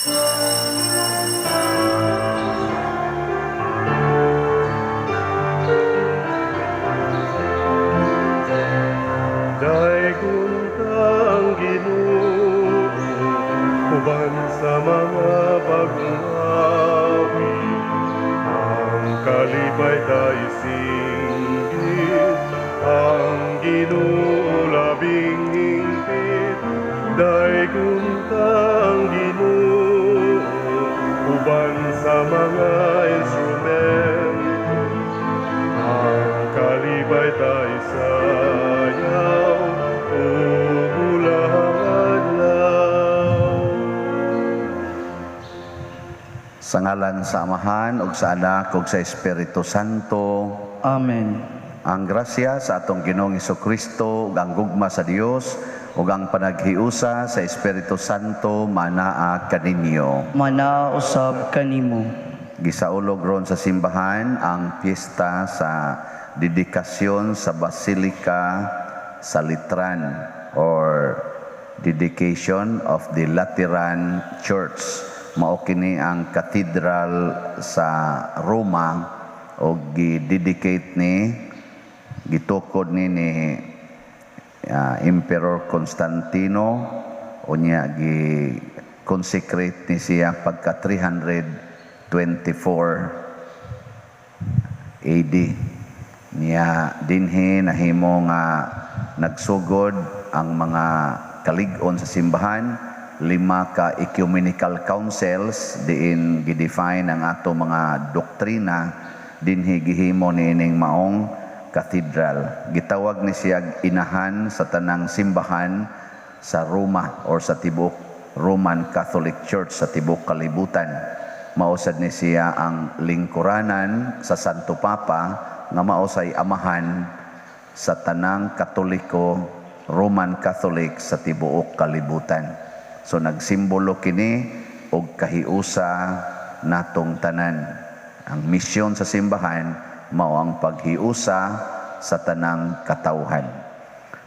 Daigong kang Ginoo, uban sa mga bagong awit, ang kalipay tayo singgit, ang Ginoo labing hingpit. Daigong kang Ginoo, uban sa mga instrumento, ang kalipay tayo sayaw, sa ngalan sa Amahan ug sa Anak ug sa Espiritu Santo. Amen. Ang grasya sa atong Ginoong Hesukristo ug ang gugma sa Dios ug ang panaghiusa sa Espiritu Santo manaa kaninyo. Mana usab kanimo. Gisaulog ron sa simbahan ang piyesta sa dedikasyon sa Basilika sa Litran or dedication of the Lateran Church. Mao kini ang katedral sa Roma o gi-dedicate ni gitukod ni Emperor Constantino unya gi-consecrate ni siya pagka 324 AD. Niya dinhi nahimo nga nagsugod ang mga kalig-on sa simbahan. 5 ka ecumenical councils diin gidefine ang ato mga doktrina dinhi gihimo niining maong katedral. Gitawag ni siya inahan sa tanang simbahan sa Roma or sa tibok Roman Catholic Church sa tibok kalibutan. Mausad ni siya ang lingkuranan sa Santo Papa nga mausay amahan sa tanang Katoliko Roman Catholic sa tibuok kalibutan. So nagsimbolo kini og kahiusa natong tanan. Ang misyon sa simbahan mao ang paghiusa sa tanang katawhan.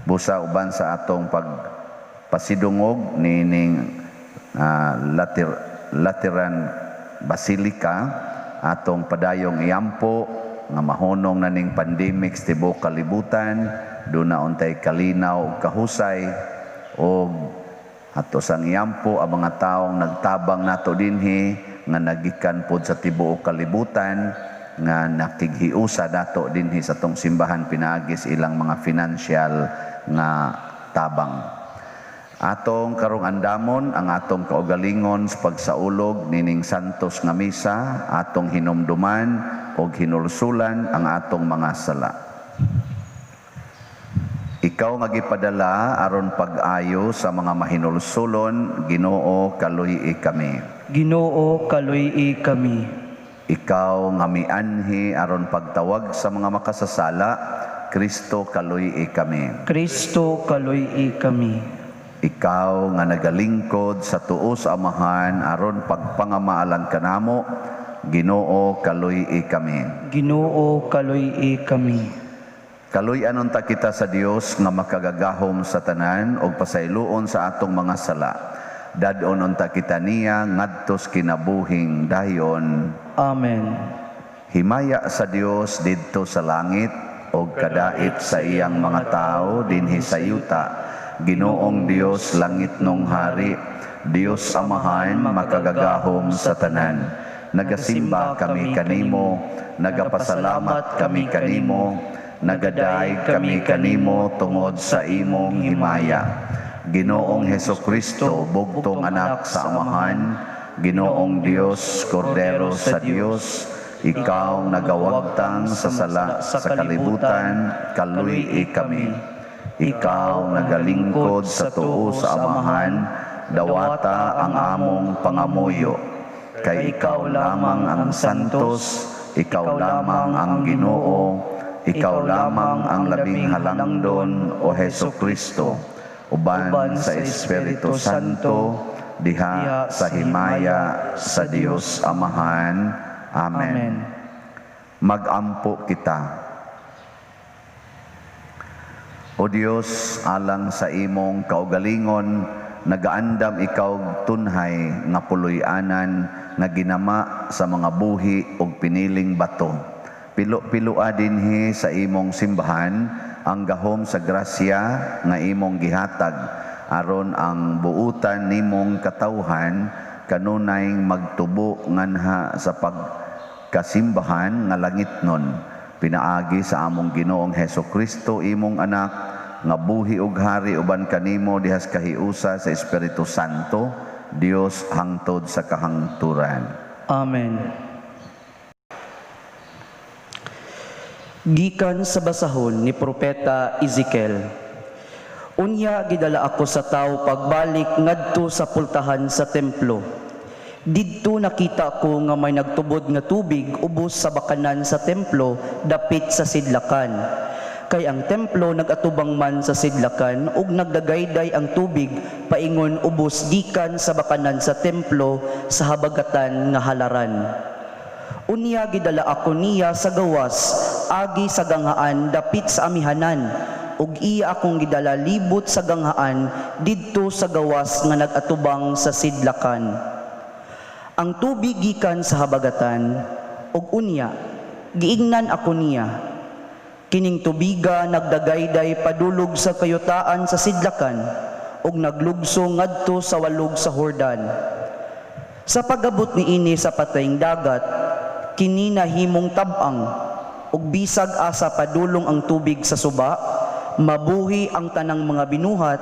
Busa uban sa atong pagpasidungog nining Lateran Basilica atong padayong iampo nga mahunong na ning pandemic sa tibuok kalibutan, duna untay kalinaw ug kahusay og ato sang iyampo ang mga taong nagtabang nato dinhi nga nagikan pod sa tibuok kalibutan nga nakighiusa nato dinhi sa tong simbahan pinaagis ilang mga financial nga tabang. Atong karong andamon ang atong kaugalingon sa pagsaulog nining santos nga misa, atong hinumduman og hinulsulan ang atong mga sala. Ikaw nga gipadala aron pag-ayo sa mga mahinulsulon, Ginoo kaluy-i kami. Ginoo kaluy-i kami. Ikaw nga mianhi aron pagtawag sa mga makasasala, Kristo kaluy-i kami. Kristo kaluy-i kami. Ikaw nga nagalingkod sa tuo sa Amahan aron pagpangamaalan kanamo, Ginoo kaluy-i kami. Ginoo kaluy-i kami. Kaluy-anon ta kita sa Dios nga makagagahom sa tanan og pasayloon sa atong mga sala. Dadon unta kita niya ngadtos kinabuhing dayon. Amen. Himaya sa Dios didto sa langit og kadait sa iyang mga tao dinhi sa yuta. Ginoong Dios langit nung hari, Dios Amahan makagagahom sa tanan. Nagasimba kami kanimo, nagapasalamat kami kanimo, nagaday kami kanimo tungod sa imong himaya. Ginoong Hesukristo, bugtong anak sa Amahan, Ginoong Dios, Kordero sa Dios, ikaw nagawagtang sa sala sa kalibutan, kaluy-i kami. Ikaw nagalingkod sa tuo sa Amahan, dawata ang among pangamuyo. Kay ikaw lamang ang santos, ikaw lamang ang Ginoo, ikaw lamang ang labing halangdon o Hesukristo, uban sa Espiritu Santo, diha sa himaya sa Dios Amahan. Amen. Mag-ampo kita. O Dios, alang sa imong kaugalingon, nagaandam ikaw tunhay nga puloy-anan nga ginama sa mga buhi ug piniling bato. Pilo-pilua dinhi sa imong simbahan ang gahom sa grasya nga imong gihatag aron ang buutan nimong katawhan kanunay magtubo nganha sa pagkasimbahan nga langitnon. Pinaagi sa among Ginoong Hesukristo imong anak nga buhi ug hari uban kanimo dihas kahiusa sa Espiritu Santo, Dios hangtod sa kahangturan. Amen. Gikan sa basahon ni Propeta Ezekiel. Unya gidala ako sa tao pagbalik ngadto sa pultahan sa templo. Didto nakita ko nga may nagtubod nga tubig ubos sa bakanan sa templo dapit sa sidlakan. Kay ang templo nagatubang man sa sidlakan ug nagdagayday ang tubig paingon ubos gikan sa bakanan sa templo sa habagatan nga halaran. Unya gidala ako niya sa gawas agi sa ganghaan dapit sa amihanan ug iya akong gidala libot sa ganghaan didto sa gawas nga nagatubang sa sidlakan. Ang tubig gikan sa habagatan ug unya giingnan ako niya. Kining tubiga nagdagayday padulog sa kayutaan sa sidlakan ug naglugso ngadto sa walog sa Hordan. Sa pagabot niini sa patayng dagat, kini nahimong tab-ang ug bisag asa padulong ang tubig sa suba, mabuhi ang tanang mga binuhat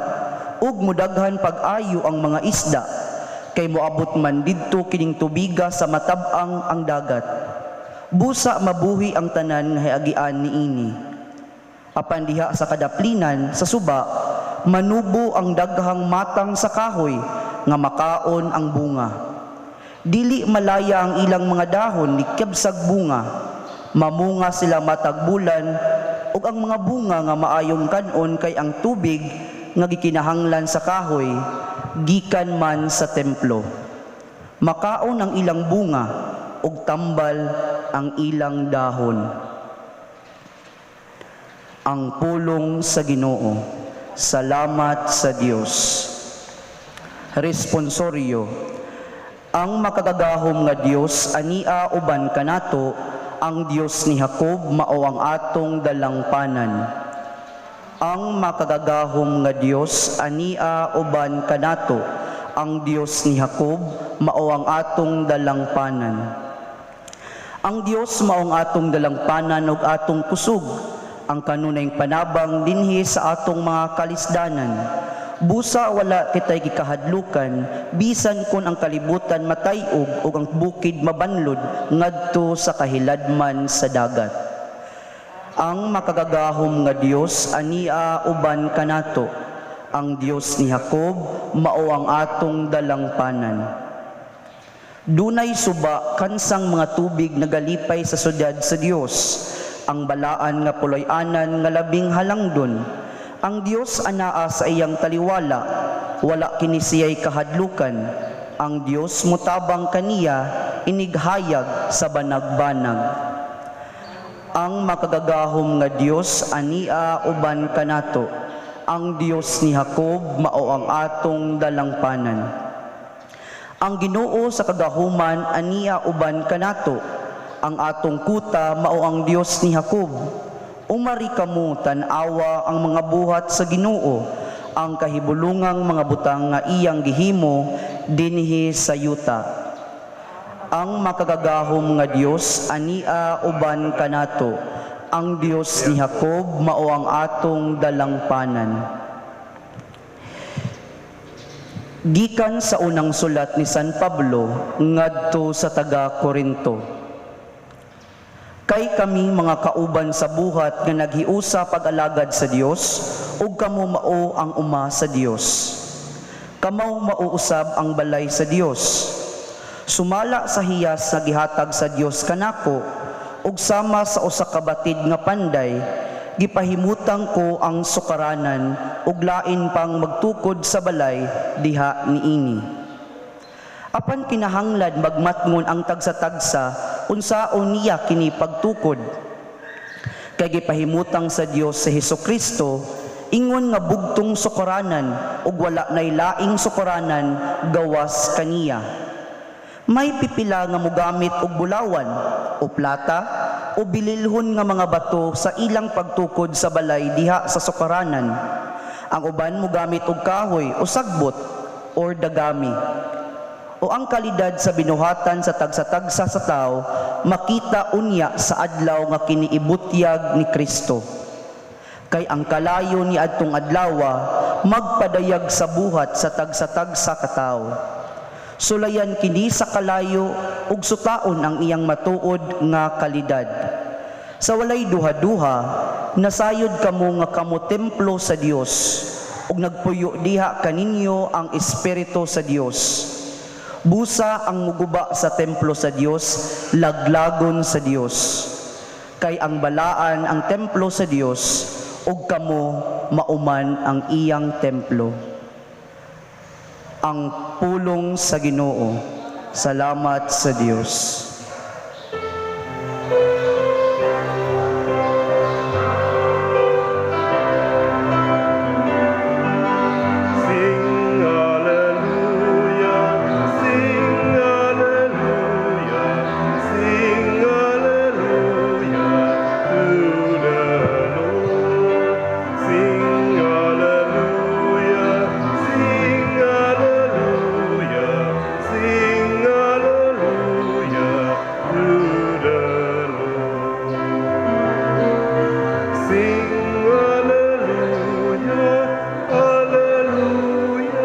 ug mudaghan pag-ayo ang mga isda. Kay moabot man didto kining tubiga sa matab-ang ang dagat. Busa mabuhi ang tanan nga hiagian niini. Apan diha sa kadaplinan sa suba, manubo ang daghang matang sa kahoy nga makaon ang bunga. Dili malaya ang ilang mga dahon ni kyabsag bunga. Mamunga sila matag bulan ug ang mga bunga nga maayong kanon kay ang tubig nga gikinahanglan sa kahoy gikan man sa templo. Makaon ang ilang bunga ug tambal ang ilang dahon. Ang pulong sa Ginoo. Salamat sa Dios. Responsoryo. Ang makagagahom nga Dios ania uban kanato ang Dios ni Jacob mao ang atong dalangpanan. Ang makagagahom nga Dios ania uban kanato ang Dios ni Jacob mao ang atong dalangpanan. Ang Dios mao ang atong dalangpanan ug atong kusog, ang kanunayng panabang dinhi sa atong mga kalisdanan. Busa wala kitay gikahadlukan bisan kun ang kalibutan matay-og ug ang bukid mabanlod ngadto sa kahiladman sa dagat. Ang makagagahom nga Dios ania uban kanato ang Dios ni Jacob mao ang atong dalangpanan. Dunay suba kansang mga tubig nagalipay sa syudad sa Dios, ang balaan nga puloy-anan nga labing halangdon. Ang Dios anaa sa iyang taliwala, wala kini siya'y kahadlukan. Ang Dios mutabang kaniya inighayag sa banag-banag. Ang makagagahom nga Dios ania uban kanato ang Dios ni Jacob mao ang atong dalangpanan. Ang Ginoo sa kagahuman ania uban kanato ang atong kuta mao ang Dios ni Jacob. Umari kamo tan-awa ang mga buhat sa Ginoo, ang kahibulungang mga butang nga iyang gihimo dinhi sa yuta. Ang makagagahom nga Dios ania uban kanato ang Dios ni Jacob mao ang atong dalangpanan. Gikan sa unang sulat ni San Pablo ngadto sa taga-Korinto. Kay kami mga kauban sa buhat nga naghiusa pag-alagad sa Dios ug kamo mao ang uma sa Dios. Kamo mauusab ang balay sa Dios. Sumala sa hiyas nga gihatag sa Dios kanako ug sama sa usa ka batid nga panday gipahimutang ko ang sukaranan ug lain pang magtukod sa balay diha niini. Apan kinahanglan magmatngon ang tagsa-tagsa unsaon niya kini pagtukod. Kay gipahimutang sa Dios sa Hesukristo ingon nga bugtong sukuranan ug wala nay laing sukuranan gawas kaniya. May pipila nga mogamit og bulawan o plata o bililhon nga mga bato sa ilang pagtukod sa balay diha sa sukaranan. Ang uban mogamit og kahoy o sagbot or dagami. O ang kalidad sa binuhatan sa tagsa-tagsa sa tao makita unya sa adlaw nga kiniibutyag ni Kristo. Kay ang kalayo ni adtong adlawa magpadayag sa buhat sa tagsa-tagsa ka tawo. Sulayan kini sa kalayo ug sutaon ang iyang matuod nga kalidad. Sa walay duha-duha, nasayod kamo nga kamo templo sa Dios ug nagpuyo diha kaninyo ang Espiritu sa Dios. Busa ang muguba sa templo sa Dios, laglagon sa Dios. Kay ang balaan ang templo sa Dios ug kamo mauman ang iyang templo. Ang pulong sa Ginoo. Salamat sa Dios. Sing hallelujah, sing hallelujah, sing hallelujah to the Lord. Sing hallelujah, sing hallelujah, sing hallelujah to the Lord. Sing hallelujah, hallelujah.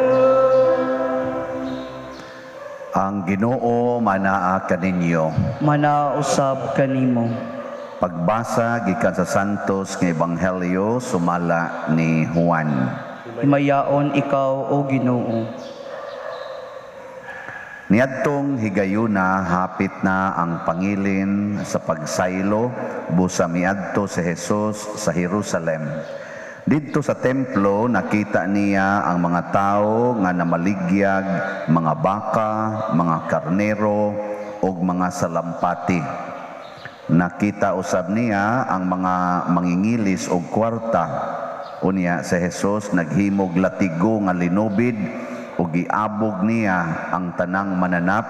Ang Ginoo manaa kaninyo. Manausab kanimo. Pagbasa gikan sa Santos nga Ebanghelyo sumala ni Juan. Himayaon ikaw o Ginoo. Niadtong higayuna hapit na ang pangilin sa pagsaylo busa miadto si Jesus sa Jerusalem. Didto sa templo nakita niya ang mga tao nga namaligyag, mga baka, mga karnero ug mga salampati. Nakita usab niya ang mga mangingilis og kwarta. Unya si Jesus naghimog latigo nga linubid ug giabog niya ang tanang mananap,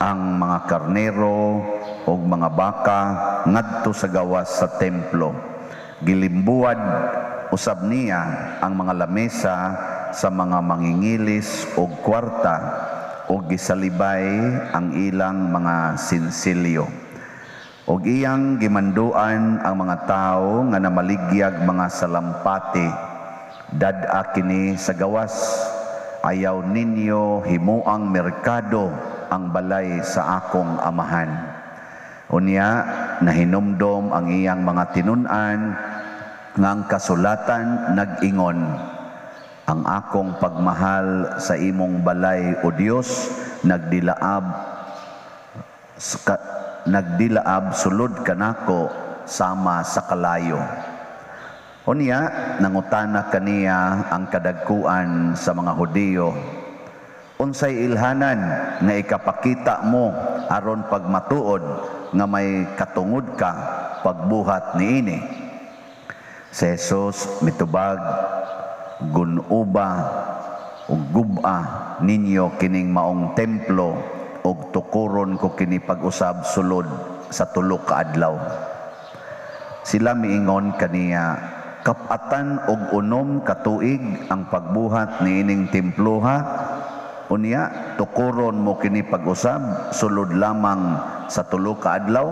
ang mga karnero ug mga baka ngadto sa gawas sa templo. Gilimbuad usab niya ang mga lamesa sa mga mangingilis ug kwarta ug gisalibay ang ilang mga sinsilyo. Ug iyang gimanduan ang mga tao nga namaligyag mga salampati. Dad-a kini sa gawas, ayaw ninyo himuang merkado ang balay sa akong amahan. Unya, nahinumdom ang iyang mga tinun-an nga ang kasulatan nag-ingon, ang akong pagmahal sa imong balay o Dios nagdilaab sulod kanako sama sa kalayo. Unya, nangutana kaniya ang kadagkuan sa mga Hudiyo, unsay ilhanan nga ikapakita mo aron pagmatuod nga may katungod ka pagbuhat niini? Si Jesus mitubag, gunuba ug guba ninyo kining maong templo ug tukuron ko kini pag-usab sulod sa tulo ka adlaw. Sila miingon kaniya, kapatan og 6 ka tuig ang pagbuhat niining temploha. Unya, tukuron mo kini pag-usab sulod lamang sa tulo ka adlaw.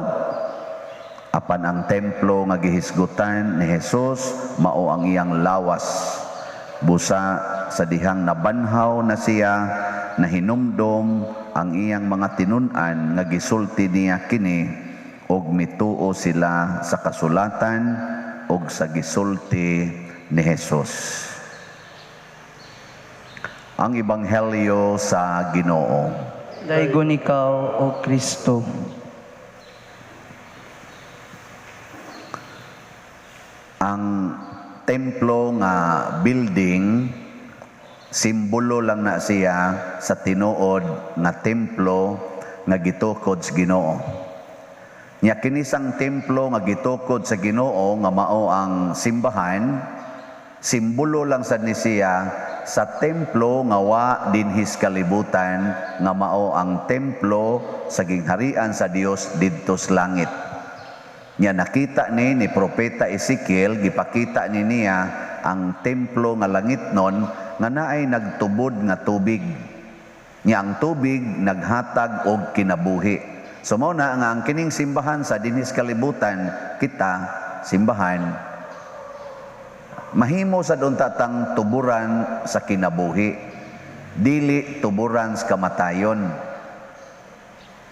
Apan ang templo nga gihisgutan ni Jesus mao ang iyang lawas. Busa sa dihang nabanhaw na siya, nahinumdom ang iyang mga tinun-an nga gisulti niya kini ug mituo sila sa kasulatan ug sa gisulti ni Jesus. Ang Ebanghelyo sa Ginoo. Daygon ikaw o Kristo. Ang templo nga building, simbolo lang na siya sa tinuod nga templo nga gitukod sa Ginoo. Nya kinisang templo nga gitukod sa Ginoo nga mao ang simbahan, simbolo lang sad ni siya sa templo nga wa dinhis kalibutan nga mao ang templo sa gingharian sa Dios didto sa langit. Nya nakita ni propeta Ezekiel, gipakita niya ang templo nga langitnon nga naay nagtubod nga tubig. Nya ang tubig naghatag og kinabuhi. So mao na nga ang kining simbahan sa dinhis kalibutan, kita simbahan mahimo sa duntatang tuburan sa kinabuhi, dili tuburan sa kamatayon.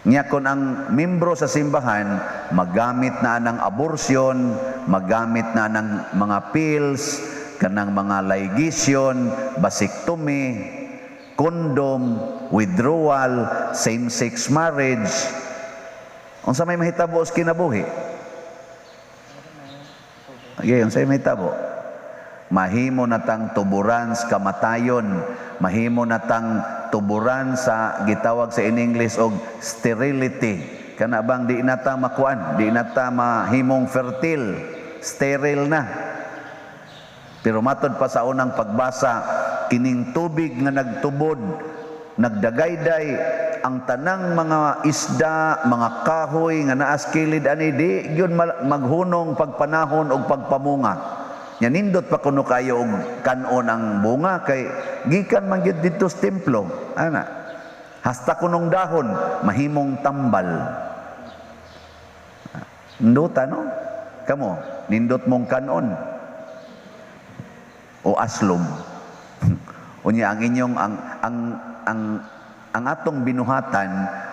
Nya kun ang membro sa simbahan magamit na ng abortion, magamit na ng mga pills, kanang mga ligation, vasectomy, condom, withdrawal, same-sex marriage, unsa may mahitabo sa kinabuhi? Okay, unsa may mahitabo? Mahimo natang tuburan sa kamatayon, mahimo natang tuburan sa gitawag sa in English og sterility. Kana bang di nata makuan, di nata mahimong fertile, sterile na. Pero matod pa sa unang pagbasa, kining tubig nga nagtubod, nagdagayday, ang tanang mga isda, mga kahoy nga naas kilid ani di gyud maghunong pagpanahon og pagpamunga. Nya nindot pa kuno kayo og kanon ang bunga kay gikan man gyud didto sa templo. Ana. Hasta kunong dahon mahimong tambal. Nindot no? Kamo, nindot mong kanon o aslom. Unya ang inyong ang atong binuhatan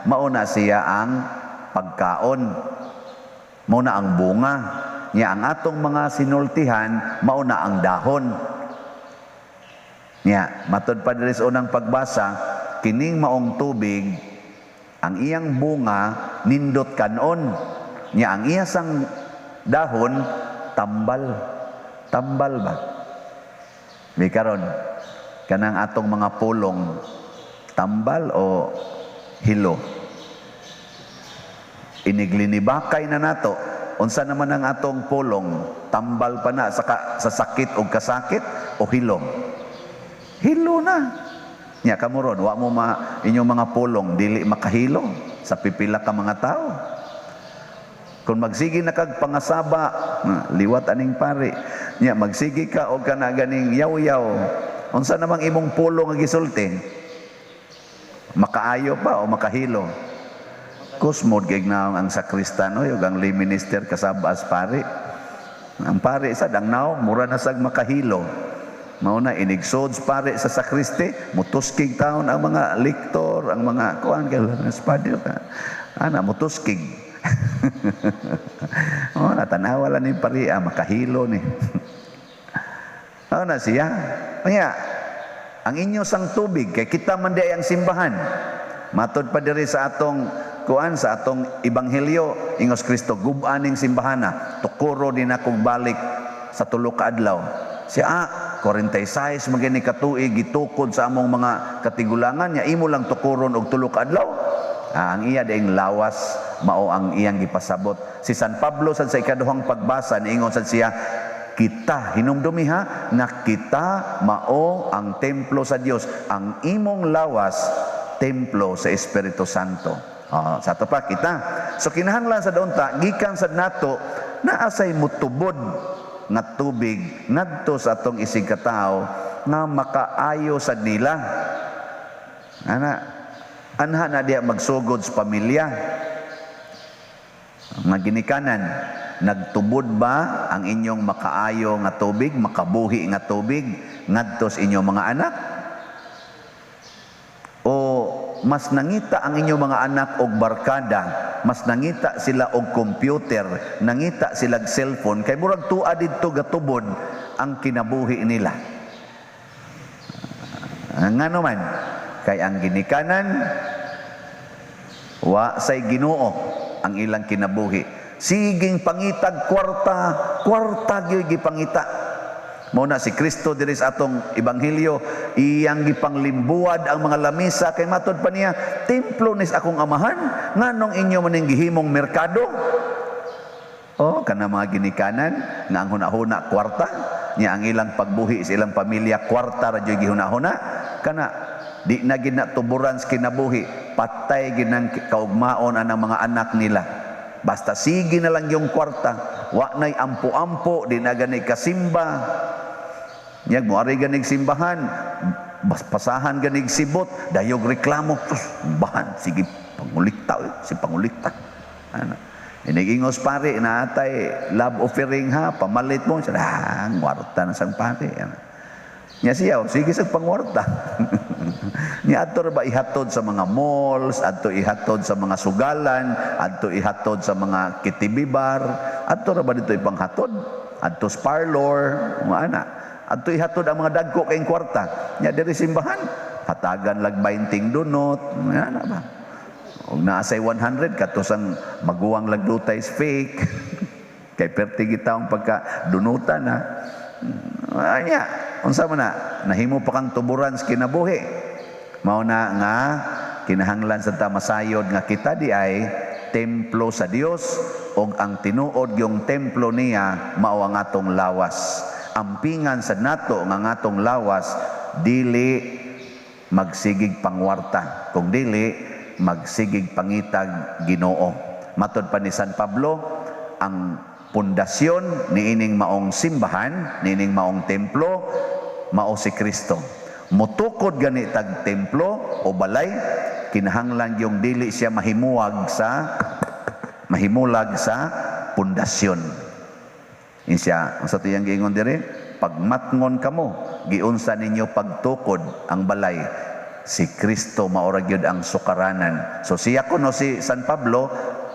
mauna siya ang pagkaon, mauna ang bunga nya. Ang atong mga sinultihan mauna ang dahon nya. Matod pa diri sa unang pagbasa, kining maong tubig ang iyang bunga nindot kanon nya, ang iyang dahon tambal ba may karon kanang atong mga pulong tambal o hilo. Iniglinibakay na nato. Unsa naman ang atong pulong? Tambal pa na sa sakit o kasakit o hilo? Hilo na. Nya kamuron, wa mo inyong mga pulong dili makahilo sa pipila ka mga tao. Kung magsigi na kag pangasaba, liwat aning pare. Nya magsigi ka og kana ganing yaw-yaw. Unsa namang imong pulong nga gisulti? Makaayo pa o makahilo? Kusmod gignaw ang sakristan o ang lay minister kasabas pare. Ang pare sa dangnaw mura na sag makahilo. Mauna inigsods pare sa sakriste, mutuskig taon ang mga lektor, ang mga kuan kay espadio ka. Ana mutuskig. Oh, natanawa lang ni pare makahilo ni. Na siya. Kaya ang inyo sang tubig kay kita man di ang simbahan. Matod pa diri sa atong kuan sa atong ebanghelyo, ingos Kristo gub-aning simbahana, tukuro din akong balik sa tulo ka adlaw. Siya 46 magini katuig gitukod sa among mga katigulangan nya imo lang tukuron og tulo ka adlaw. Ang iya daing lawas mao ang iyang gipasabot. Si San Pablo sa ikaduhang pagbasa niingon sad siya, kita hinumdumiha na kita mao ang templo sa Dios, ang imong lawas templo sa Espiritu Santo. Sa ato pa kita. So kinahanglan sa daunta gikan sad nato naa say mutubod nga tubig ngadto sa atong isig katawo nga makaayo sad nila. Anha na diya magsugod sa pamilya. Nga ginikanan, nagtubod ba ang inyong makaayo nga tubig, makabuhi nga tubig ngadto sa inyong mga anak? O mas nangita ang inyong mga anak og barkada, mas nangita sila og computer, nangita sila og cellphone, kay murag tuwa didto gatubod ang kinabuhi nila. Ngano man, kay ang ginikanan wa say Ginoo ang ilang kinabuhi. Siging pangitag kwarta gyud gipangita. Mao na si Kristo diri sa atong ebanghelyo, iyang gipanglimbuad ang mga lamisa kay matod pa niya, templo nis akong amahan, nganong inyo maning gihimong merkado? Oh, kana mga ginikanan nga ang hunahuna kwarta, nya ang ilang pagbuhi sa ilang pamilya kwarta ra jud gihunahuna, kana di na gid natuburan sa kinabuhi, patay gid ang kaugmaon anang mga anak nila. Basta sige na lang yung kwarta, wa nay ampo-ampo, di na gani kasimba. Nya moari ganig simbahan, pasahan ganig sibot, dayog reklamo, bahan sige pangulikta, si pangulikta. Ano? Inigingos pare na atay love offering ha, pamalit mo siya, kwarta na sang pare. Nya siya, sige sa pangwarta. Nya ato ba ihatod sa mga malls, ato ihatod sa mga sugalan, ato ihatod sa mga kitibibar, ato ba dito ipanghatod? Ato sa parlor, mga ana. Ato ihatod ang mga dagko kayong kwarta. Nya diri simbahan, hatagan lag 20 dunot, ana ba? Kung naasay 100, katusang maguwang lagdutay is fake. Kay perti kita ang pagka-dunutan ha. Anya, unsa man na, nahimo pa kang tuburan sa kinabuhi. Mao na nga, kinahanglan sa tamasayod nga kita di ay templo sa Dios o ang tinuod yung templo niya mao ang atong lawas. Ampingan sa nato nga atong lawas, dili magsigig pangwarta. Kung dili, magsigig pangitag Ginoo. Matod pa ni San Pablo, ang pundasyon niining maong simbahan, niining maong templo, mao si Kristo. Mutukod gani tag templo o balay, kinahanglan yung dili siya mahimulag sa pundasyon. Insya, sa tiyang giingon dire, pagmatngon kamo, giunsa ninyo pagtukod ang balay. Si Kristo maura gyud ang sukaranan. So siya kuno si San Pablo,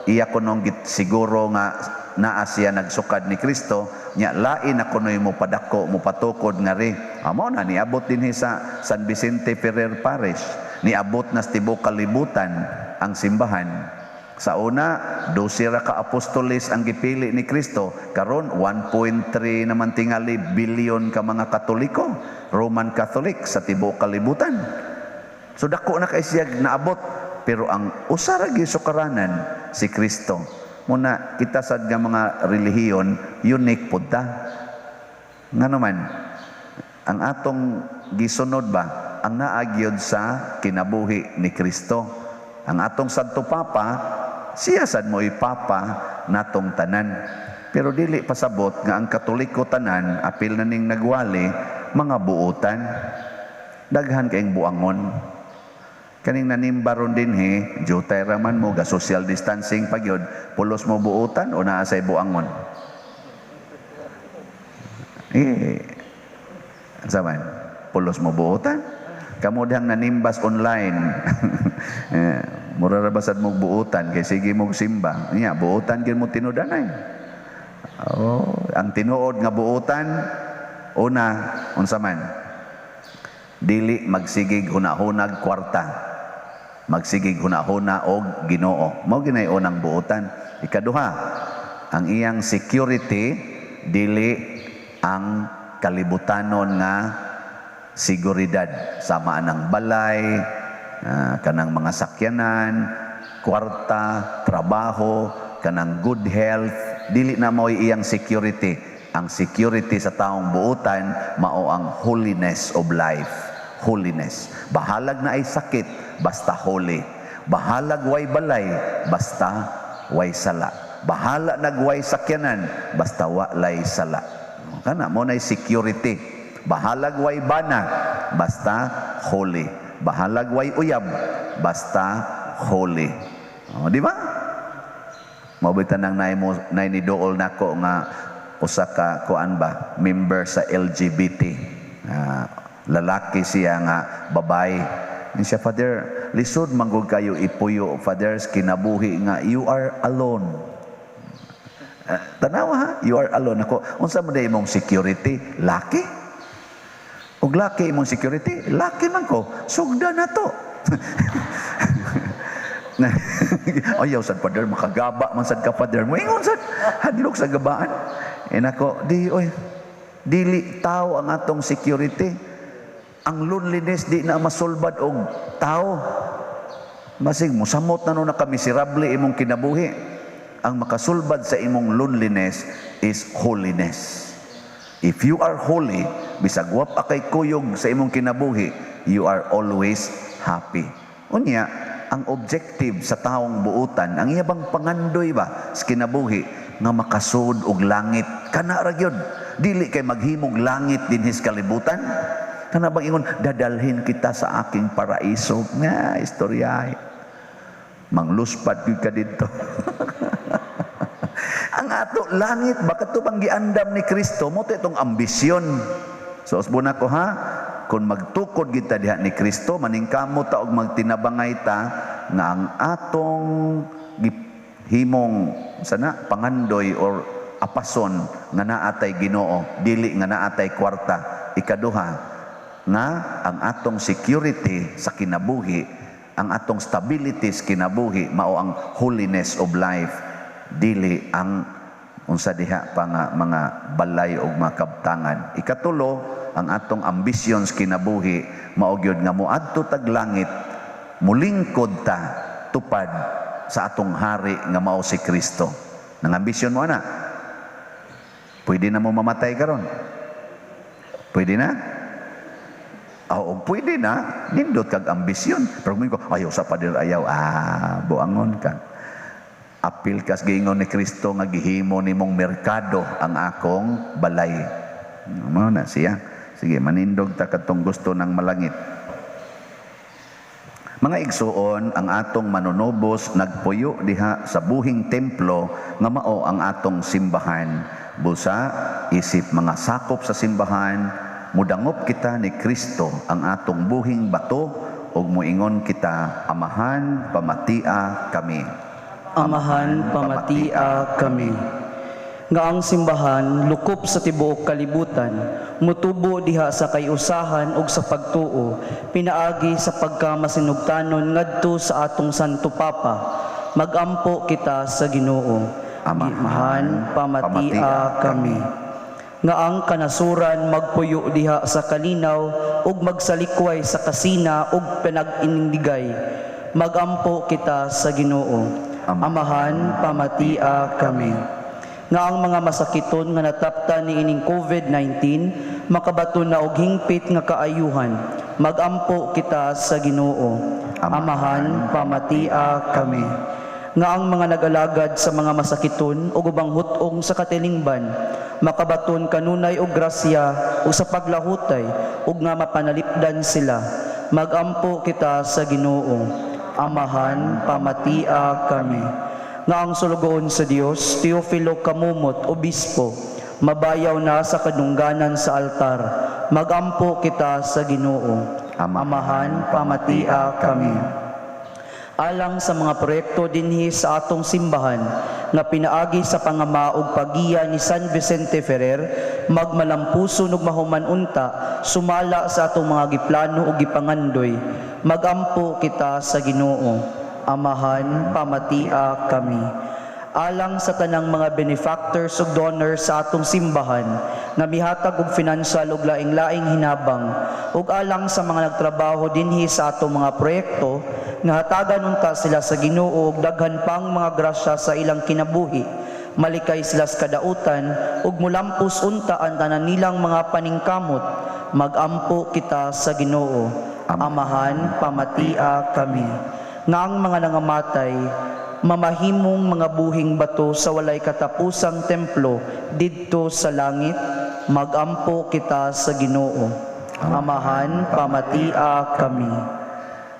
iya kuno siguro nga naa siya nagsukad ni Kristo, nya lain na kuno mo padako mo patukod nga ri. Amo na niabot dinhi sa San Vicente Ferrer Parish, niabot na sa tibuok kalibutan ang simbahan. Sa una, 12 ra ka apostoles ang gipili ni Kristo. Karon 1.3 naman tingali bilyon ka mga Katoliko, Roman Catholic sa tibuok kalibutan. So dako na kay siya naabot, pero ang usa ra gyud sukaranan si Kristo. Muna kita sad nga mga relihiyon unique pud ta. Nga naman ang atong gisunod ba ang naagyod sa kinabuhi ni Kristo. Ang atong Santo Papa, siya sad mo ipapa natong tanan. Pero dili pasabot nga ang Katoliko tanan apil na ning nagwali mga buotan. Daghan kayong buangon. Kaning nanimbaron din jutay raman mo, ga social distancing pagyod, pulos mo buutan o naasay buangon. Saman, pulos mo buutan? Kamu dihang nanimbas online. Mura rabasad mo buutan, kay sige mo simba. Nya, buutan gin mo tinudanay. Oh, ang tinuod nga buutan, una, unsa man? Dili magsigig hunahunag kwarta. Magsigig hunahuna og Ginoo. Mao ginay unang buotan. Ikaduha, ang iyang security dili ang kalibutanon nga seguridad, sama ng balay, kanang mga sakyanan, kwarta, trabaho, kanang good health, dili na mao iyang security. Ang security sa taong buutan mao ang holiness of life. Holiness. Bahalag na ay sakit, basta holy. Bahalag way balay, basta way sala. Bahala nagway sakyanan, basta walay sala. Kana mo na security. Bahalag way bana, basta holy. Bahalag way uyab, basta holy. O, di ba? Mabitan nang nay ni dool nako nga usa ka kuan ba, member sa LGBT. Lalaki siya nga babae. Siya, Father, lisod manggod kayo ipuyo, Father, kinabuhi nga you are alone. Tanawa ha, you are alone. Ako, unsa man day imong security? Laki? Og laki imong security? Laki man ko. Sugda na to. Ayaw sad, Father, makagaba man sad ka, Father. Moingon sad, hadlok sa gabaan. Nako, dili tao ang atong security. Ang loneliness di na masulbad og tao. Masig mosamot na no nakamiserable imong kinabuhi. ang makasulbad sa imong loneliness is holiness. If you are holy, bisag wa pa kay kuyog sa imong kinabuhi, you are always happy. Unya, ang objective sa taong buutan, ang iyabang pangandoy ba sa kinabuhi, nga makasud og langit. Kana ra gyud. Dili kay maghimog langit dinhis kalibutan. Kana bang ingon, dadalhin kita sa aking paraiso. Nga, istoryahe. Mangluspad gyud ka dito. Ang ato langit, baka ito bang giandam ni Kristo, mo itong ambisyon. So, usbuna ko ha, kung magtukod kita diha ni Kristo, maningkamo ta og magtinabangay ta, nga ang atong himong sana pangandoy or apason nga naatay Ginoo, dili nga naatay kwarta. Ikaduha, nga ang atong security sa kinabuhi, ang atong stability sa kinabuhi, mao ang holiness of life, dili ang unsa diha pa nga mga balay o mga kabtangan. Ikatulo, ang atong ambisyon sa kinabuhi, mao gyud nga moadto tag langit, mulingkod ta tupad sa atong hari nga mao si Kristo. Nang ambisyon mo ana, pwede na mo mamatay karon? Pwede na? O pwede na, nindot kag ambisyon. Pero ko, ayaw sa padir ayaw, buangon ka. Apil kas giingon ni Kristo nga gihimo nimong merkado ang akong balay. Mao na siya. Sige, manindog ta katong gusto ng malangit. Mga igsuon, ang atong manunubos nagpuyo diha sa buhing templo nga mao ang atong simbahan. Busa, isip mga sakop sa simbahan, mudangop kita ni Kristo ang atong buhing bato ug moingon kita, Amahan, pamatia kami. Amahan, pamatia kami. Nga ang simbahan lukop sa tibuok kalibutan, mutubo diha sa kayusahan ug sa pagtuo, pinaagi sa pagkamasinugtanon ngadto sa atong Santo Papa. Magampo kita sa Ginoo. Amahan, pamatia kami. Nga ang kanasuran magpuyo diha sa kalinaw ug magsalikway sa kasina ug pinag-inindigay. Magampo kita sa Ginoo. Amahan, pamatia kami. Nga ang mga masakiton nga nataptan ni ining COVID-19 makabaton na og hingpit nga kaayuhan, magampo kita sa Ginoo. Amahan, pamatia kami. Nga ang mga nag-alagad sa mga masakiton ug ubang hutong sa katilingban makabaton kanunay og grasya ug sa paglahutay ug nga mapanalipdan sila, magampo kita sa Ginoo. Amahan, pamatia kami. Nga ang sulugoon sa Dios, Teofilo Kamumot, Obispo, mabayaw na sa kadungganan sa altar, magampo kita sa Ginoo. Amahan, pamatia kami. Alang sa mga proyekto dinhi sa atong simbahan nga pinaagi sa pangama ug pagiya ni San Vicente Ferrer, magmalampuson ug mahuman unta sumala sa atong mga giplano ug gipangandoy, magampo kita sa Ginoo. Amahan, pamatia kami. Alang sa tanang mga benefactors ug donors sa atong simbahan nga mihatag og financial ug laing-laing hinabang, ug alang sa mga nagtrabaho dinhi sa atong mga proyekto nga hatagan unta sila sa Ginoo ug daghan pang mga grasya sa ilang kinabuhi, malikay sila sa kadautan ug mulampos unta ang tanan nilang mga paningkamot, magampo kita sa Ginoo. Amahan, pamatia kami. Nga ang mga nangamatay, mamahimong mga buhing bato sa walay katapusang templo didto sa langit, magampo kita sa Ginoo. Amahan, pamatia kami.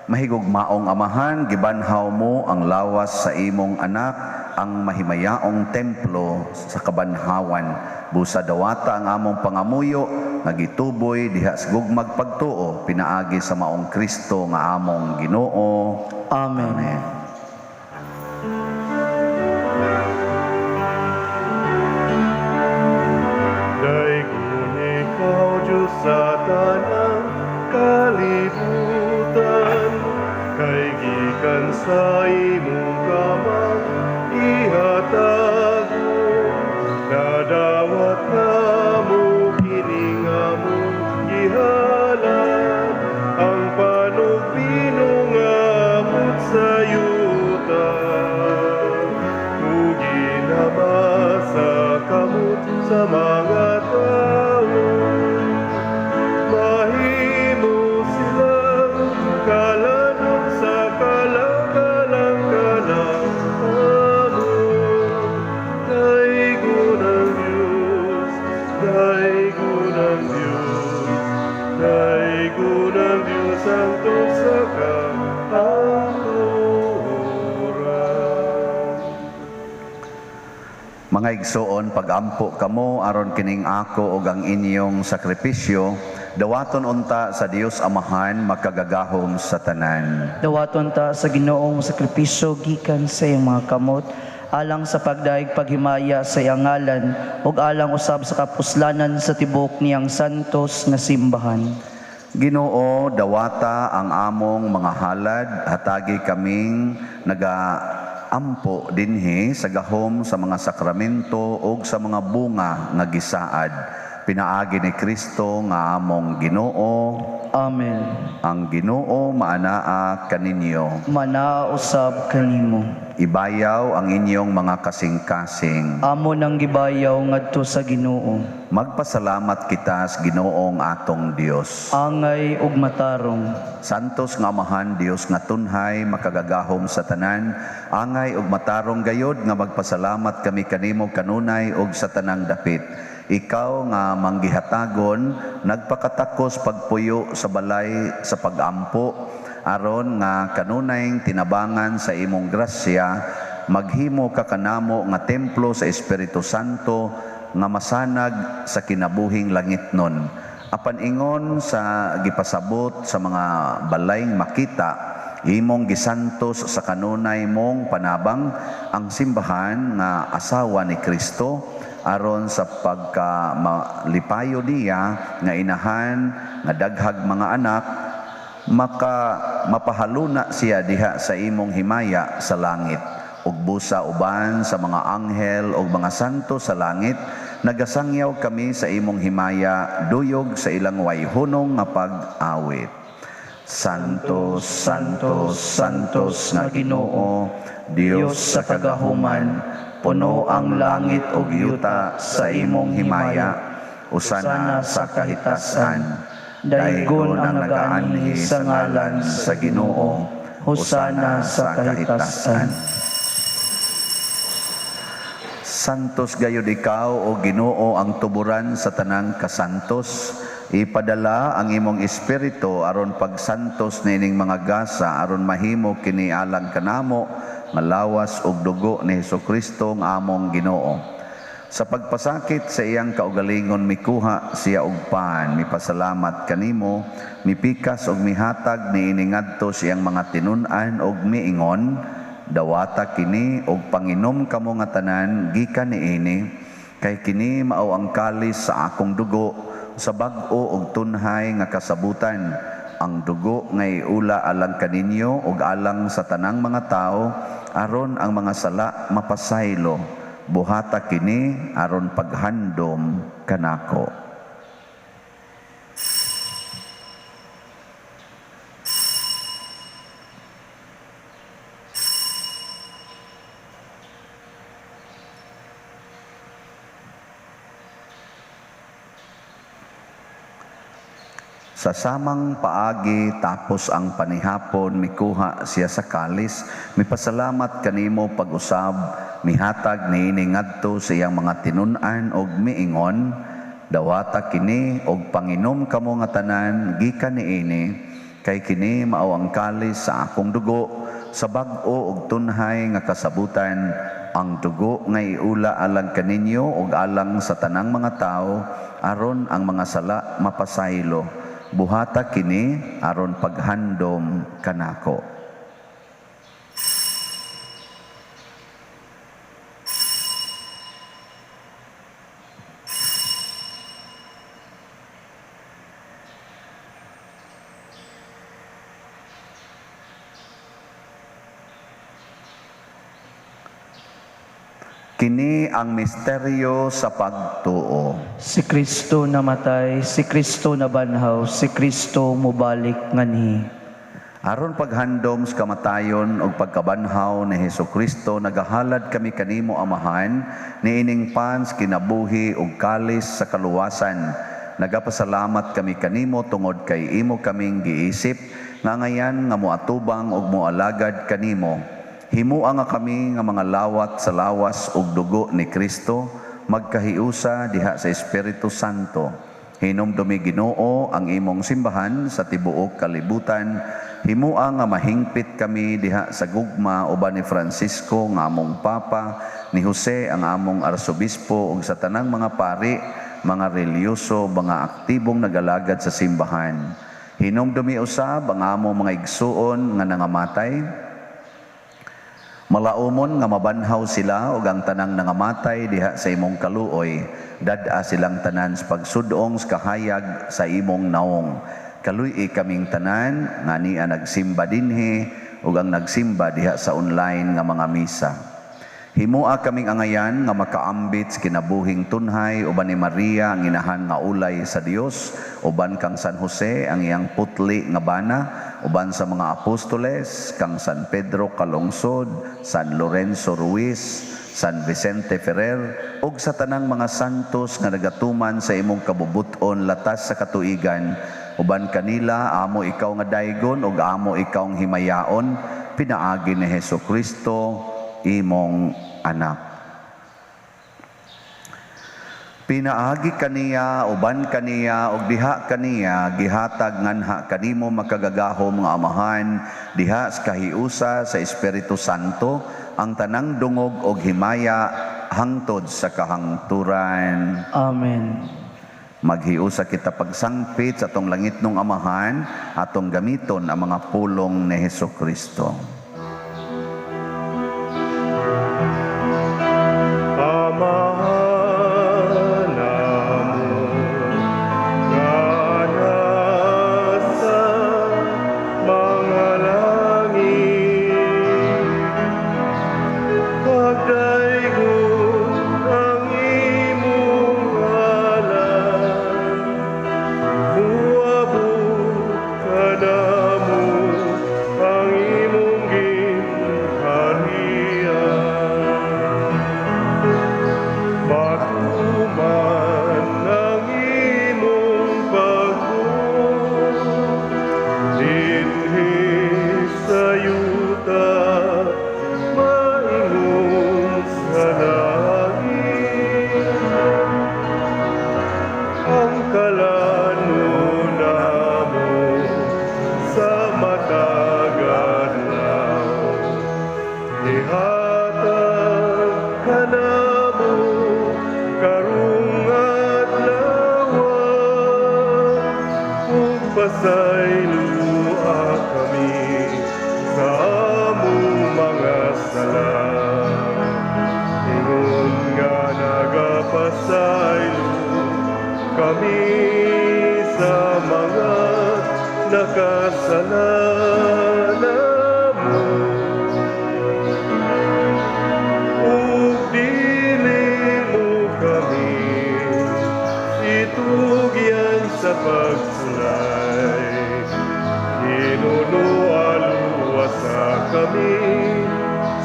Mahigugmaong Amahan, gibanhaw mo ang lawas sa imong anak, ang mahimayaong templo sa kabanhawan. Busa dawata ang among pangamuyo, nagituboy diha sa gugmag pagtuo, pinaagi sa maong Kristo nga among Ginoo. Amen. Amen. Daigon ikaw, Diyos sa tanang kalibutan, kay gikan sa imong kamang ihatag mo, nadawat na mo kining among gihalan, ang panugbino nga amot sa yuta, mugi ng Diyos Santo sa kahaturan. Mga igsoon, pagampo kamo aron kining ako ug ang inyong sakripisyo, dawaton unta sa Dios Amahan makagagahom sa tanan. Dawaton ta sa Ginoong sakripisyo gikan sa iyang mga kamot, alang sa pagdaig paghimaya sa iyang ngalan, ug alang usab sa kapuslanan sa tibok niyang santos nga simbahan. Ginoo, dawata ang among mga halad, hatagi kaming nagaampo dinhi sa gahom sa mga sakramento ug sa mga bunga nga gisaad. Pinaagi ni Kristo nga among Ginoo. Amen. Ang Ginoo maanaa kaninyo. Manausab kanimo. Ibayaw ang inyong mga kasing-kasing. Amo nang gibayaw ngadto sa Ginoo. Magpasalamat kita sa Ginoong atong Dios. Angay ug matarong. Santos nga Amahan Dios nga tunhay makagagahom sa tanan, angay ug matarong gayod nga magpasalamat kami kanimo kanunay ug sa tanang dapit. Ikaw nga manggihatagon, nagpakatakos pagpuyo sa balay sa pagampo, aron nga kanunay tinabangan sa imong grasya, maghimo ka kanamo nga templo sa Espiritu Santo nga masanag sa kinabuhing langitnon. Apan ingon sa gipasabot sa mga balayng makita, imong gisantos sa kanunay mong panabang ang simbahan nga asawa ni Kristo, aron sa pagkamalipayo niya nga inahan nga daghag mga anak, mapahaluna siya diha sa imong himaya sa langit. Ug busa uban sa mga anghel ug mga santo sa langit, nagasangyaw kami sa imong himaya duyog sa ilang wayhunong nga pag-awit. Santos, Santos, Santos nga Ginoo, Dios sa kagahuman, puno ang langit ug yuta sa imong himaya, usana sa kahitasan. Daigon ang nagaanhi sa ngalan sa Ginoo, usana sa kahitasan. Santos gayud ikaw o Ginoo ang tuburan sa tanang kasantos. Ipadala ang imong espiritu aron pagsantos nining mga gasa aron mahimo kini alang kanamo nga lawas ug dugo ni Hesukristo nga among Ginoo. Sa pagpasakit sa iyang kaugalingon mikuha siya og pan, mipasalamat kanimo, mipikas ug mihatag niini ngadto siyang mga tinun-an ug miingon, dawata kini og panginom kamo nga tanan gikan niini, kay kini mao ang kalis sa akong dugo sa bag-o ug tunhay nga kasabutan, ang dugo nga iula alang kaninyo ug alang sa tanang mga tao, aron ang mga sala mapasaylo. Buhata kini aron paghandom kanako. Sa samang paagi tapos ang panihapon mikuha siya sa kalis, mipasalamat kanimo pag-usab, mihatag niini ngadto sa iyang mga tinun-an og miingon, dawata kini og panginom kamo nga tanan gikan niini, kay kini mao ang kalis sa akong dugo, sa bag-o og tunhay nga kasabutan, ang dugo nga iula alang kaninyo ug alang sa tanang mga tao, aron ang mga sala mapasaylo. Buhata kini aron paghandom kanako. Kini ang misteryo sa pagtuo. Si Kristo namatay, si Kristo nabanhaw, si Kristo mubalik nganhi. Aron paghandom sa kamatayon ug pagkabanhaw ni Hesukristo, nagahalad kami kanimo Amahan, niining pans kinabuhi ug kalis sa kaluwasan. Nagapasalamat kami kanimo tungod kay imo kaming giisip, nga ngayan nga moatubang ug moalagad kanimo. Himua nga kami nga mga lawat sa lawas ug dugo ni Kristo, magkahiusa diha sa Espiritu Santo. Hinumdumi Ginoo ang imong simbahan sa tibuok kalibutan. Himua nga mahingpit kami diha sa gugma uban ni Francisco nga among Papa, ni Jose ang among Arsobispo ug sa tanang mga pari, mga relyoso, mga aktibong nagalagad sa simbahan. Hinumdumi usab ang among mga igsuon nga nangamatay. Malaumon nga mabanhaw sila ug ang tanang nangamatay diha sa imong kaluoy. Dad-a silang tanan sa pagsudong sa kahayag sa imong naong. Kaluy kaming tanan nga niya nagsimba dinhi ug ang nagsimba diha sa online nga mga misa. Himua kaming angayan nga makaambit sa kinabuhing tunhay uban ni Maria ang inahan nga ulay sa Dios, uban kang San Jose ang iyang putli nga bana, uban sa mga apostoles kang San Pedro Calungsod, San Lorenzo Ruiz, San Vicente Ferrer ug sa tanang mga santos nga nagatuman sa imong kabubuton latas sa katuigan. Uban kanila amo ikaw nga daygon ug amo ikaw ang himayaon, pinaagi ni Hesukristo imong anak. Pinaagi kaniya, uban kaniya, ug diha kaniya, gihatag nganha kanimo makagagahom nga amahan, diha sa kahiusa sa Espiritu Santo, ang tanang dungog ug himaya hangtod sa kahangturan. Amen. Maghiusa kita pagsangpit sa atong langit nung amahan, atong gamiton ang mga pulong ni Hesukristo. Pasaylua kami sa among mga sala. Ingon nga nagapasaylo kami sa mga nakasalanan mo. Ug dili mo kami itugyan sa pagsulay. Inunualuwasa kami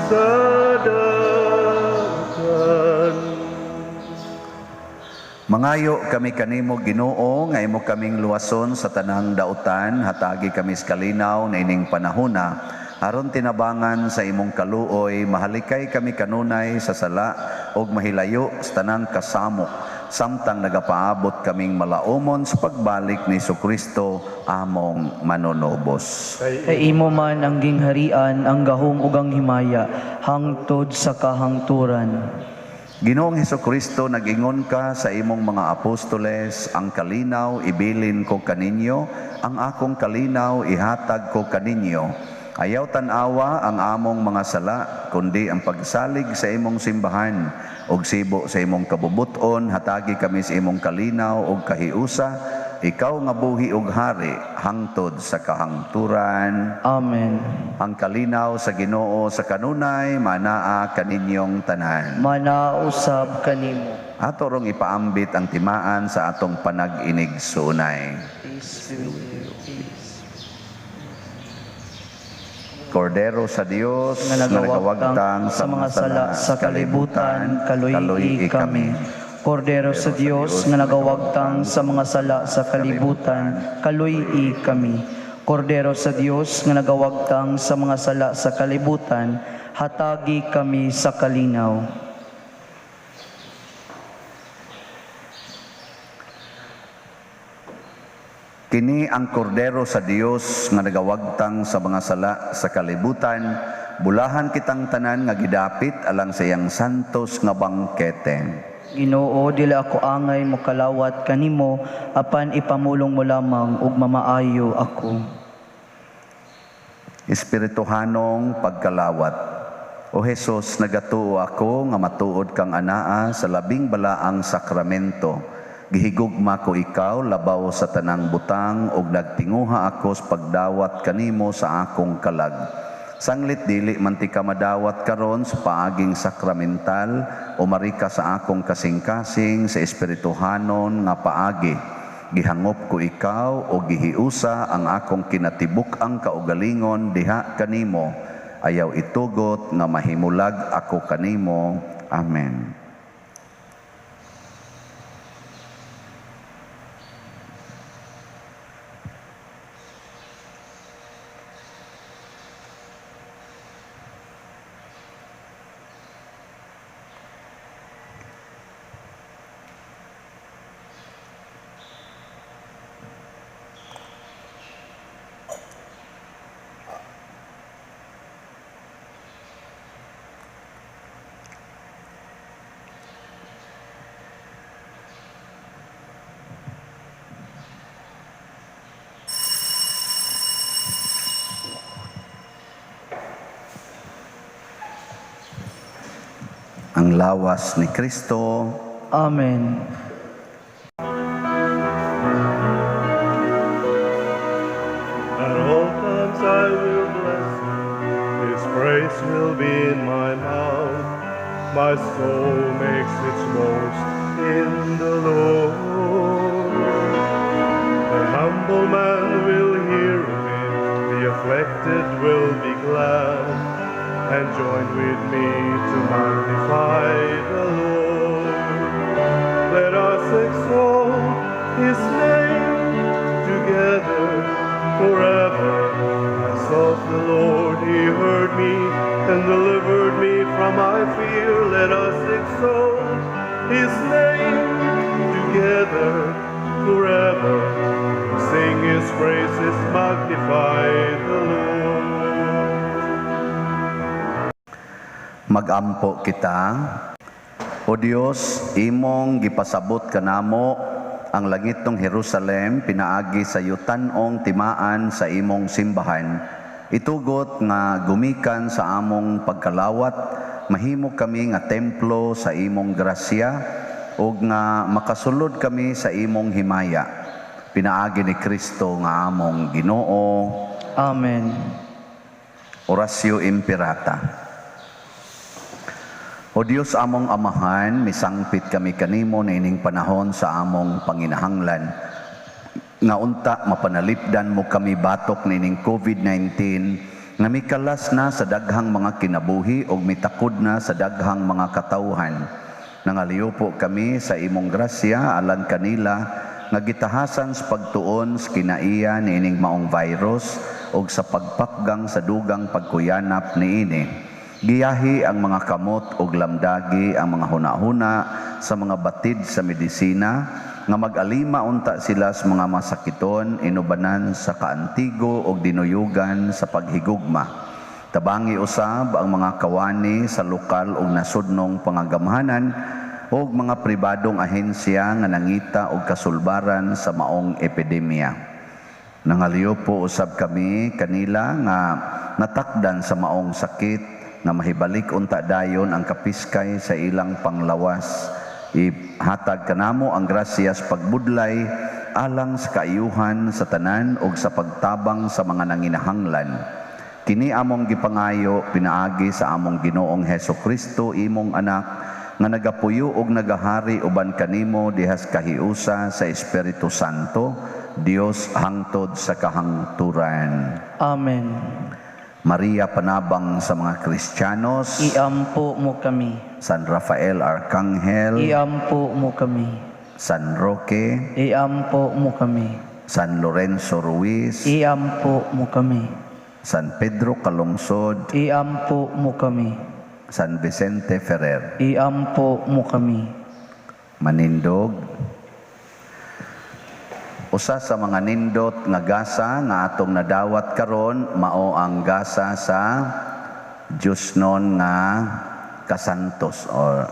sa dagan. Mangayo kami kanimo Ginoo nga imo kaming luwason sa tanang dautan, hatagi kami sa kalinaw na ining panahona, aron tinabangan sa imong kaluoy, mahalikay kami kanunay sa sala ug mahilayo sa tanang kasamo, samtang nagapaabot kaming malaumon sa pagbalik ni Jesucristo among manunubos. Kay imo man ang gingharian, ang gahom ug ang himaya, hangtod sa kahangturan. Ginoong Hesukristo, nag-ingon ka sa imong mga apostoles, ang kalinaw ibilin ko kaninyo, ang akong kalinaw ihatag ko kaninyo. Ayaw tanawa ang among mga sala, kundi ang pagsalig sa imong simbahan, ug sibo sa imong kabubuton, hatagi kami sa imong kalinaw ug kahiusa, ikaw nga buhi ug hari, hangtod sa kahangturan. Amen. Ang kalinaw sa Ginoo sa kanunay, manaa kaninyong tanan. Manausab kanimo. Ato rong ipaambit ang timaan sa atong panag-inig sunay. Peace be with you. Peace. Kordero sa Dios, Nga nagawagtang sa mga sala sa kalibutan, kaluy kami. Kordero sa Dios, nga nagawagtang sa mga sala sa kalibutan, kaluy kami. Kordero sa Dios, nga nagawagtang sa mga sala sa kalibutan, hatagi kami sa kalinaw. Kini ang kordero sa Dios nga nagawagtang sa mga sala sa kalibutan, bulahan kitang tanan nga gidapit alang sa iyang santos nga bangkete. Ginoo, dili ako angay mo kalawat kanimo, apan ipamulong mo lamang ug mamaayo ako. Espirituhanong pagkalawat. O Jesus, nagatuo ako nga matuod kang anaa sa labing balaang sakramento. Gihigugma ko ikaw labaw sa tanang butang ug nagtinguha ako sa pagdawat kanimo sa akong kalag. Sanglit dili man ti ka madawat karon sa paaging sakramental o marika sa akong kasing-kasing sa espirituhanon nga paagi. Gihangop ko ikaw o gihiusa ang akong kinatibuk ang kaugalingon diha kanimo. Ayaw itugot nga mahimulag ako kanimo. Amen. Ang lawas ni Kristo. Amen. At all times I will bless you, His praise will be in my mouth. My soul makes its boast in the Lord. The humble man will hear of it, the afflicted will be glad, and join with me to magnify the Lord. Let us exalt His name together forever. I sought the Lord, He heard me and delivered me from my fear. Let us exalt His name together forever. Sing His praises, magnify the Lord. Magampo kita. O Dios, imong gipasabot kanamo ang langit ng Jerusalem pinaagi sa yutan-ong timaan sa imong simbahan. Itugot nga gumikan sa among pagkalawat, mahimo kami nga templo sa imong grasya ug nga makasulod kami sa imong himaya. Pinaagi ni Kristo nga among Ginoo. Amen. Orasyo Imperata. O Diyos among amahan, misangpit kami kanimo na ining panahon sa among panginahanglan. Nga unta mapanalipdan mo kami batok na ining COVID-19, nga mikalas na sa daghang mga kinabuhi o mitakod na sa daghang mga katawhan. Nangaliw po kami sa imong grasya alang kanila, nga gitahasan sa pagtuon sa kinaiya ni ining maong virus o sa pagpakgang sa dugang pagkuyanap ni ini. Giyahi ang mga kamot ug lamdagi ang mga hunahuna sa mga batid sa medisina nga mag-alima unta sila sa mga masakiton inubanan sa kaantigo ug dinuyugan sa paghigugma. Tabangi usab ang mga kawani sa lokal ug nasudnong pangagamhanan ug mga pribadong ahensya nga nangita og kasulbaran sa maong epidemya. Nangaliw po usab kami kanila nga natakdan sa maong sakit na mahibalik unta dayon ang kapiskay sa ilang panglawas. Ihatag kanamo ang grasya sa pagbudlay alang sa kaayuhan sa tanan ug sa pagtabang sa mga nanginahanglan. Kini among gipangayo pinaagi sa among Ginoong Hesukristo imong anak nga nagapuyo ug nagahari uban kanimo dihas kahiusa sa Espiritu Santo, Dios hangtod sa kahangturan. Amen. Maria panabang sa mga Kristiyanos, Iampo mo kami. San Rafael Arcangel, Iampo mo kami. San Roque, Iampo mo kami. San Lorenzo Ruiz, Iampo mo kami. San Pedro Calungsod, Iampo mo kami. San Vicente Ferrer. Iampo mo kami. Manindog. Usa sa mga nindot nga gasa nga atong nadawat karon mao ang gasa sa Diyos nun nga kasantos or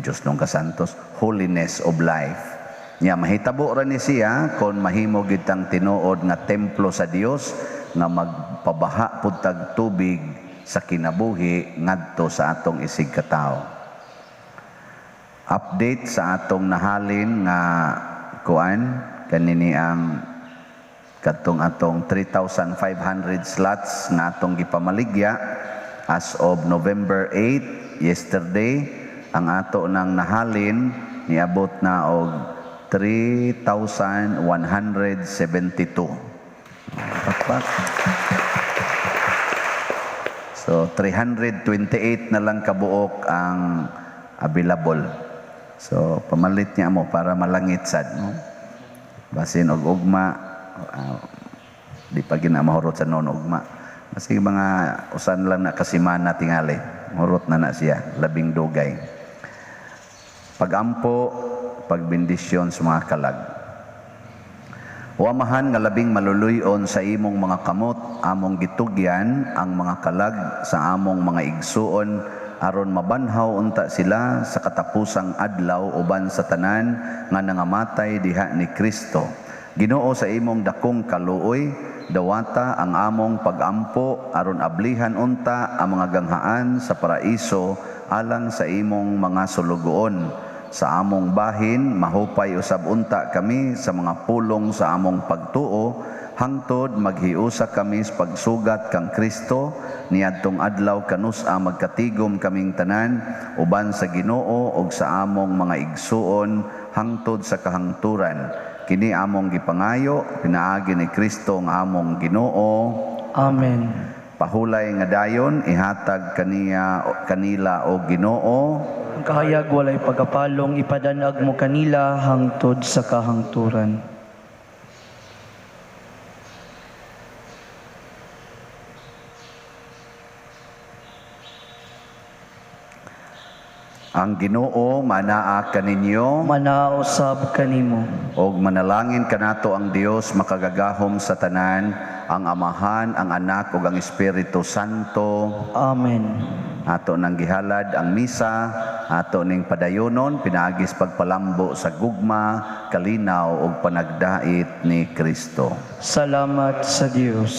Diyos nun kasantos, holiness of life. Nya mahitabo ra ni siya kon mahimo gid tang tinuod nga templo sa Dios nga magpabaha pud tag tubig sa kinabuhi ngadto sa atong isig katawo. Update sa atong nahalin nga kuan kanini ang katong atong 3,500 slots na atong gipamaligya as of November 8 yesterday ang ato nang nahalin niabot na og 3,172. Pakpak. So 328 na lang kabuok ang available. So pamalit niya mo para malangit sad no. Basin og ugma di pa gina mahurot sa non ugma. Kasi mga usan lang na kasimana tingali. Mahurot na siya, labing dugay. Pagampo, pagbendisyon sa mga kalag. Wamahan nga labing maluluyon sa imong mga kamot, among gitugyan ang mga kalag sa among mga igsuon aron mabanhaw unta sila sa katapusang adlaw uban sa tanan nga nangamatay diha ni Kristo. Ginoo sa imong dakong kaluoy, dawata ang among pagampo aron ablihan unta ang mga ganghaan sa paraiso alang sa imong mga sulugoon. Sa among bahin mahupay usab unta kami sa mga pulong sa among pagtuo hangtod maghiusa kami sa pagsugat kang Kristo niadtong adlaw kanusa magkatigom kaming tanan uban sa Ginoo ug sa among mga igsuon hangtod sa kahangturan. Kini among gipangayo pinaagi ni Kristo nga among Ginoo. Amen. Pahulay nga dayon ihatag kanila o Ginoo. Ang kahayag walay pagapalong ipadanag mo kanila hangtod sa kahangturan. Ang Ginoo manaa kaninyo Manausab kanimo. og manalangin kanato ang Dios makagagahom sa tanan, ang Amahan, ang Anak ug ang Espiritu Santo. Amen. Ato nang gihalad ang misa, ato ning padayonon pinaagis pagpalambo sa gugma, kalinaw ug panagdait ni Kristo. Salamat sa Dios.